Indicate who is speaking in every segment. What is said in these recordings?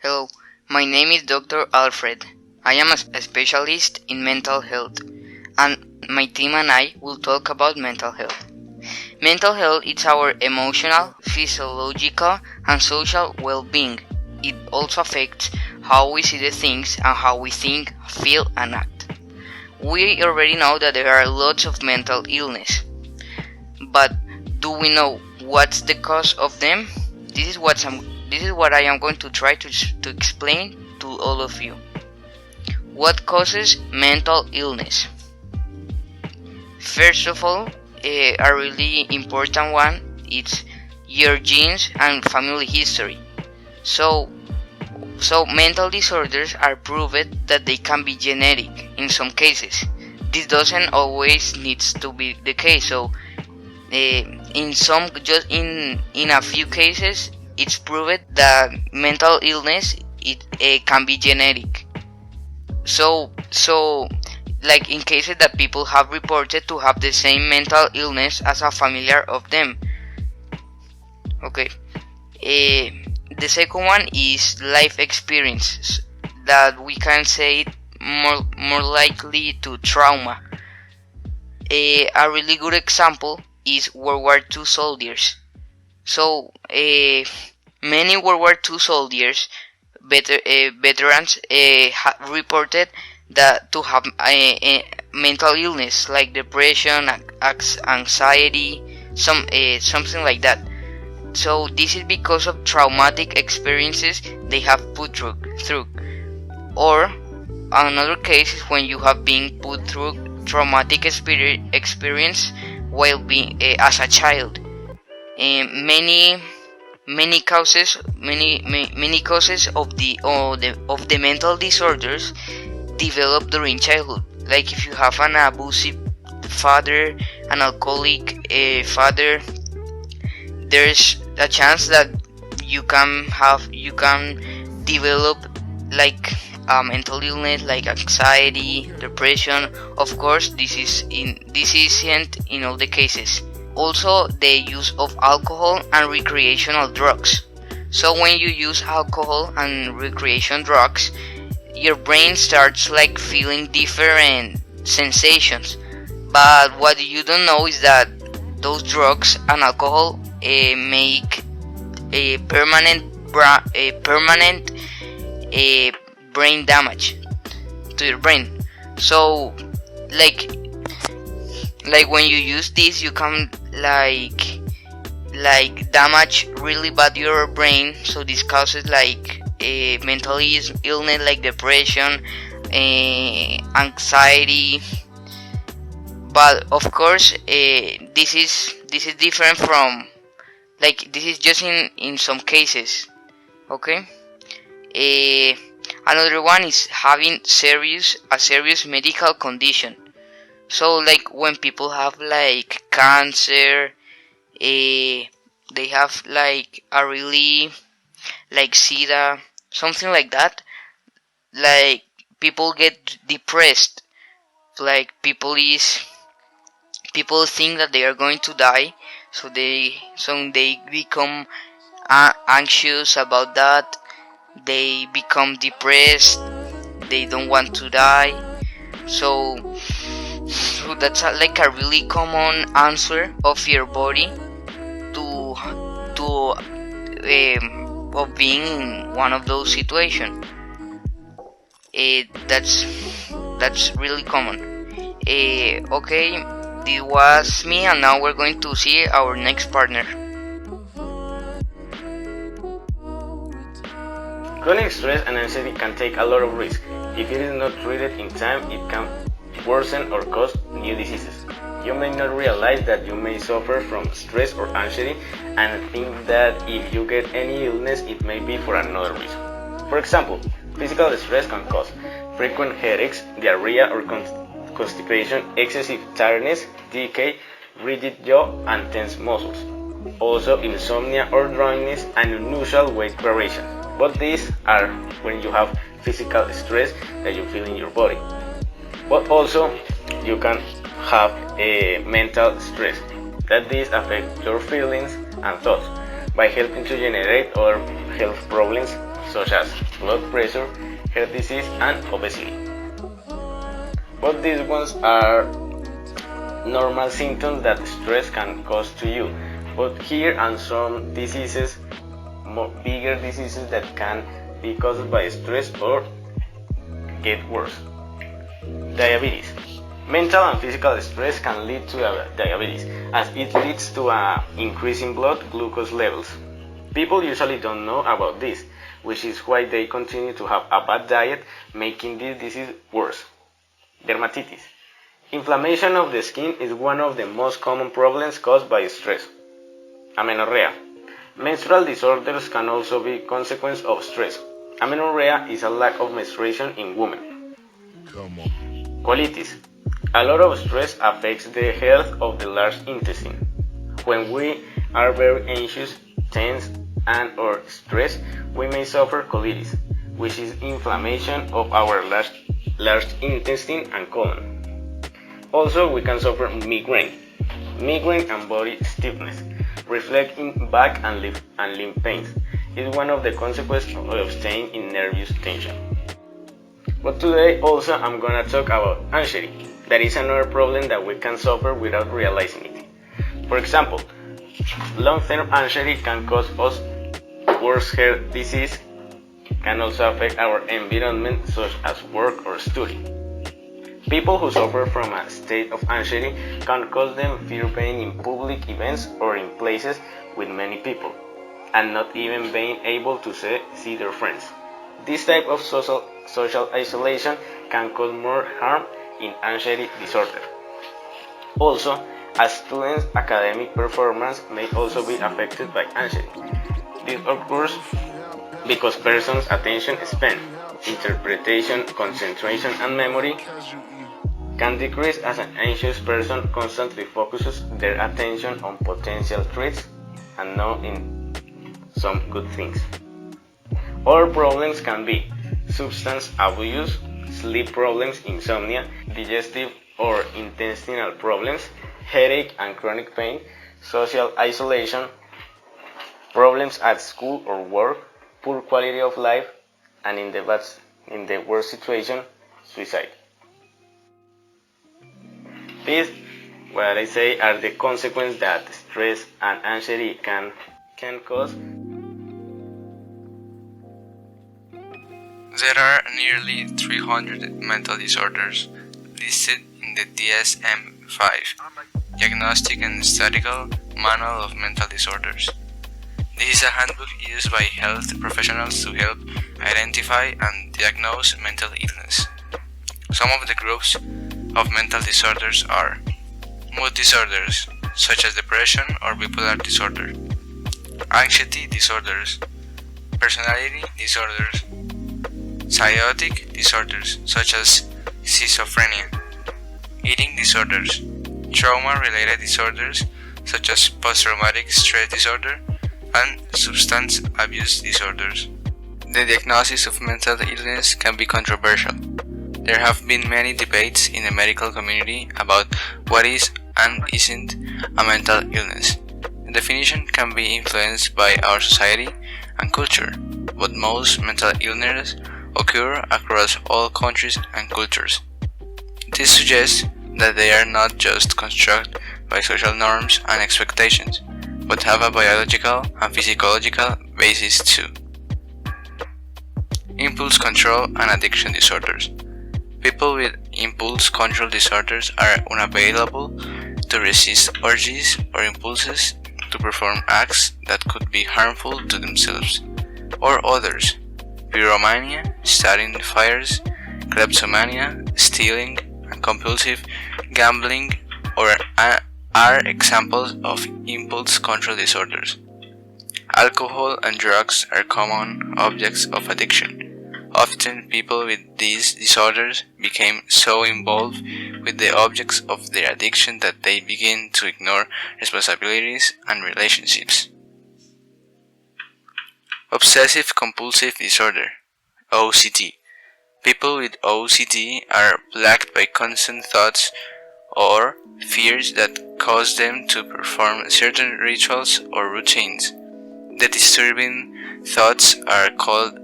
Speaker 1: Hello, my name is Dr. Alfred. I am a specialist in mental health, and my team and I will talk about mental health. Mental health is our emotional, physiological, and social well-being. It also affects how we see the things and how we think, feel, and act. We already know that there are lots of mental illness, but do we know what's the cause of them? This is what I am going to try to explain to all of you. What causes mental illness? First of all, a really important one is your genes and family history. So mental disorders are proved that they can be genetic in some cases. This doesn't always needs to be the case. So in a few cases, it's proved that mental illness can be genetic. So like in cases that people have reported to have the same mental illness as a familiar of them. Okay. The second one is life experiences, that we can say more likely to trauma. A really good example is World War II soldiers. So many World War II soldiers, veterans, reported that to have mental illness like depression, anxiety, something like that. So this is because of traumatic experiences they have put through. Or another case is when you have been put through traumatic experience while being as a child. Many causes of the mental disorders develop during childhood. Like if you have an abusive father, an alcoholic father, there's a chance that you can develop like mental illness like anxiety, depression. Of course, this isn't in all the cases. Also, the use of alcohol and recreational drugs. So when you use alcohol and recreational drugs, your brain starts like feeling different sensations. But what you don't know is that those drugs and alcohol make a permanent brain damage to your brain. So like when you use this, you can like damage really bad your brain. So this causes like a mental illness like depression, anxiety. But of course, this is different from, like, this is just in some cases. Okay. Another one is having a serious medical condition. So like when people have like cancer, they have like a really like SIDA, something like that. Like people get depressed. Like people think that they are going to die, so they become anxious about that. They become depressed. They don't want to die. So that's like a really common answer of your body to of being in one of those situations. That's really common. Okay, this was me, and now we're going to see our next partner.
Speaker 2: Chronic stress and anxiety can take a lot of risk. If it is not treated in time, it can worsen or cause new diseases. You may not realize that you may suffer from stress or anxiety and think that if you get any illness, it may be for another reason. For example, physical stress can cause frequent headaches, diarrhea or constipation, excessive tiredness, decay, rigid jaw and tense muscles. Also insomnia or drowsiness and unusual weight variation. But these are when you have physical stress that you feel in your body. But also you can have a mental stress, that these affect your feelings and thoughts by helping to generate other health problems such as blood pressure, heart disease, and obesity. But these ones are normal symptoms that stress can cause to you. But here are some diseases, bigger diseases that can be caused by stress or get worse. Diabetes. Mental and physical stress can lead to diabetes, as it leads to an increase in blood glucose levels. People usually don't know about this, which is why they continue to have a bad diet, making this disease worse. Dermatitis. Inflammation of the skin is one of the most common problems caused by stress. Amenorrhea. Menstrual disorders can also be a consequence of stress. Amenorrhea is a lack of menstruation in women. Colitis. A lot of stress affects the health of the large intestine. When we are very anxious, tense, and or stressed, we may suffer colitis, which is inflammation of our large intestine and colon. Also, we can suffer migraine. Migraine and body stiffness, reflecting back and limb pains, is one of the consequences of staying in nervous tension. But today also I'm gonna talk about anxiety. That is another problem that we can suffer without realizing it. For example, long-term anxiety can cause us worse heart disease, can also affect our environment such as work or study. People who suffer from a state of anxiety can cause them fear being in public events or in places with many people, and not even being able to see their friends. This type of social isolation can cause more harm in anxiety disorder. Also, a student's academic performance may also be affected by anxiety. This occurs because person's attention span, interpretation, concentration, and memory can decrease as an anxious person constantly focuses their attention on potential threats and not in some good things. Other problems can be substance abuse, sleep problems, insomnia, digestive or intestinal problems, headache and chronic pain, social isolation, problems at school or work, poor quality of life, and in the worst situation, suicide. These, what I say, are the consequences that stress and anxiety can cause.
Speaker 3: There are nearly 300 mental disorders listed in the DSM-5, Diagnostic and Statistical Manual of Mental Disorders. This is a handbook used by health professionals to help identify and diagnose mental illness. Some of the groups of mental disorders are mood disorders, such as depression or bipolar disorder, anxiety disorders, personality disorders, psychotic disorders such as schizophrenia, eating disorders, trauma-related disorders such as post-traumatic stress disorder, and substance abuse disorders. The diagnosis of mental illness can be controversial. There have been many debates in the medical community about what is and isn't a mental illness. The definition can be influenced by our society and culture, but most mental illnesses occur across all countries and cultures. This suggests that they are not just constructed by social norms and expectations, but have a biological and physiological basis too. Impulse control and addiction disorders. People with impulse control disorders are unavailable to resist urges or impulses to perform acts that could be harmful to themselves or others. Pyromania, starting fires, kleptomania, stealing, and compulsive gambling are examples of impulse control disorders. Alcohol and drugs are common objects of addiction. Often people with these disorders became so involved with the objects of their addiction that they begin to ignore responsibilities and relationships. Obsessive compulsive disorder, OCD. People with OCD are plagued by constant thoughts or fears that cause them to perform certain rituals or routines. The disturbing thoughts are called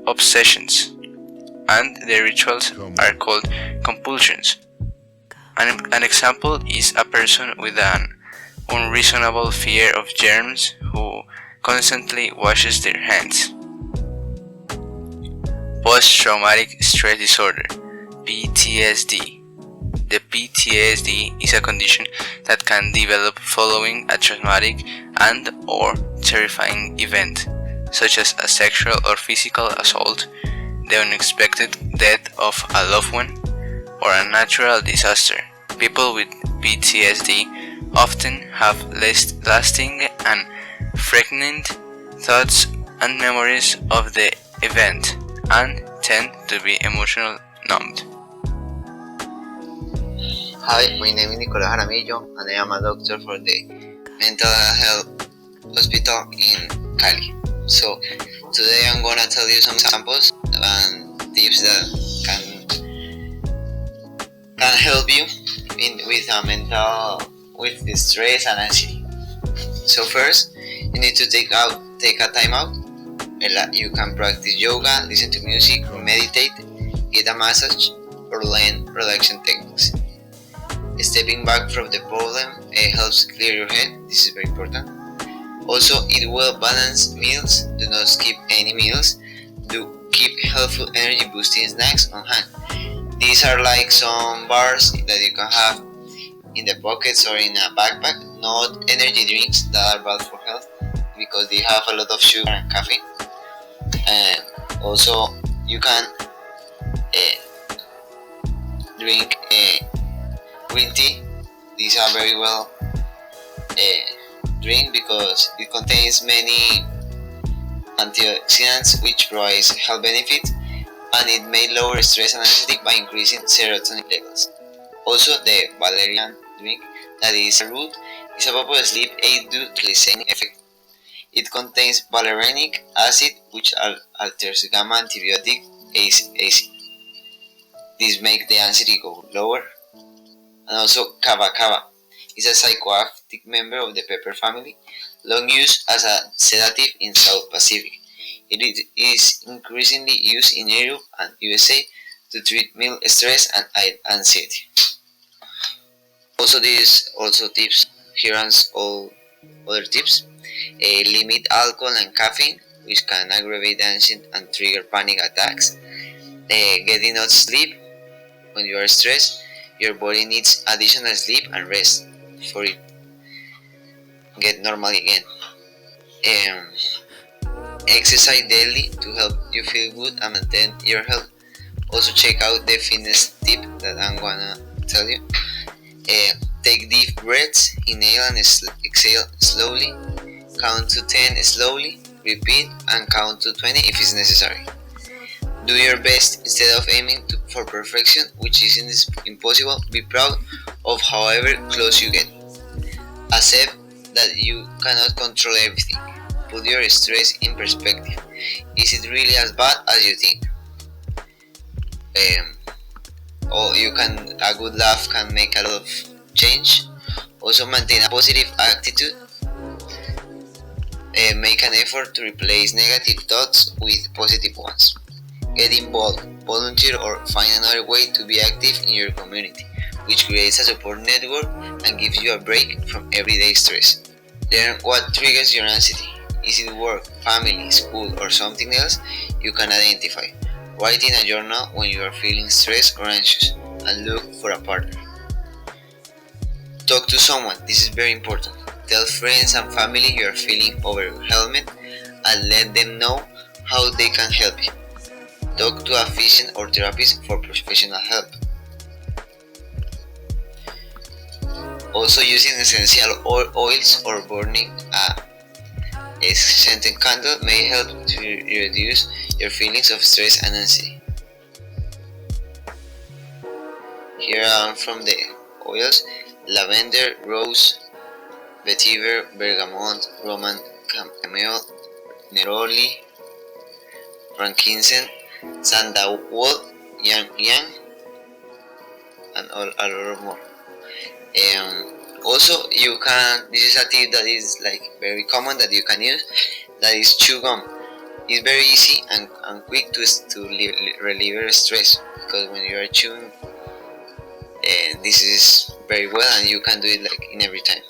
Speaker 3: obsessions, and the rituals are called compulsions. An example is a person with an unreasonable fear of germs who constantly washes their hands. Post-traumatic stress disorder, PTSD. The PTSD is a condition that can develop following a traumatic and/or terrifying event, such as a sexual or physical assault, the unexpected death of a loved one, or a natural disaster. People with PTSD often have less lasting and frequent thoughts and memories of the event and tend to be emotional numbed.
Speaker 4: Hi, my name is Nicolas Jaramillo and I am a doctor for the mental health hospital in Cali. So today I'm gonna tell you some samples and tips that can help you with the stress and anxiety. So first, you need to take a time out. You can practice yoga, listen to music, meditate, get a massage, or learn relaxation techniques. Stepping back from the problem helps clear your head. This is very important. Also, eat well balanced meals. Do not skip any meals. Do keep healthful energy boosting snacks on hand. These are like some bars that you can have in the pockets or in a backpack. Not energy drinks that are bad for health because they have a lot of sugar and caffeine. Also, you can drink green tea. These are very well drink because it contains many antioxidants which provides health benefits, and it may lower stress and anxiety by increasing serotonin levels. Also, the valerian drink, that is a root, is a popular sleep aid due to the same effect. It contains valerianic acid, which alters gamma antibiotic acid. This makes the anxiety go lower. And also, kava kava is a psychoactive member of the pepper family, long used as a sedative in South Pacific. It is increasingly used in Europe and USA to treat mild stress and anxiety. Also, these tips here are all other tips. Limit alcohol and caffeine, which can aggravate anxiety and trigger panic attacks. Get enough sleep. When you are stressed, your body needs additional sleep and rest for it get normal again. Exercise daily to help you feel good and maintain your health. Also, check out the fitness tip that I'm gonna tell you. Take deep breaths, inhale and exhale slowly, count to 10 slowly, repeat and count to 20 if it's necessary. Do your best instead of aiming for perfection, which is impossible. Be proud of however close you get. Accept that you cannot control everything. Put your stress in perspective. Is it really as bad as you think? A good laugh can make a lot of change. Also, maintain a positive attitude. Make an effort to replace negative thoughts with positive ones. Get involved, volunteer, or find another way to be active in your community, which creates a support network and gives you a break from everyday stress. Learn what triggers your anxiety. Is it work, family, school, or something else you can identify? Write in a journal when you are feeling stressed or anxious, and look for a partner. Talk to someone. This is very important. Tell friends and family you are feeling overwhelmed and let them know how they can help you. Talk to a physician or therapist for professional help. Also, using essential oils or burning a scented candle may help to reduce your feelings of stress and anxiety. Here are from the oils: lavender, rose, vetiver, bergamot, roman chamomile, neroli, frankincense, sandalwood, yang, and a lot more. Also, you can. This is a tip that is like very common that you can use. That is chew gum. It's very easy and quick to relieve stress, because when you are chewing, this is very well and you can do it like in every time.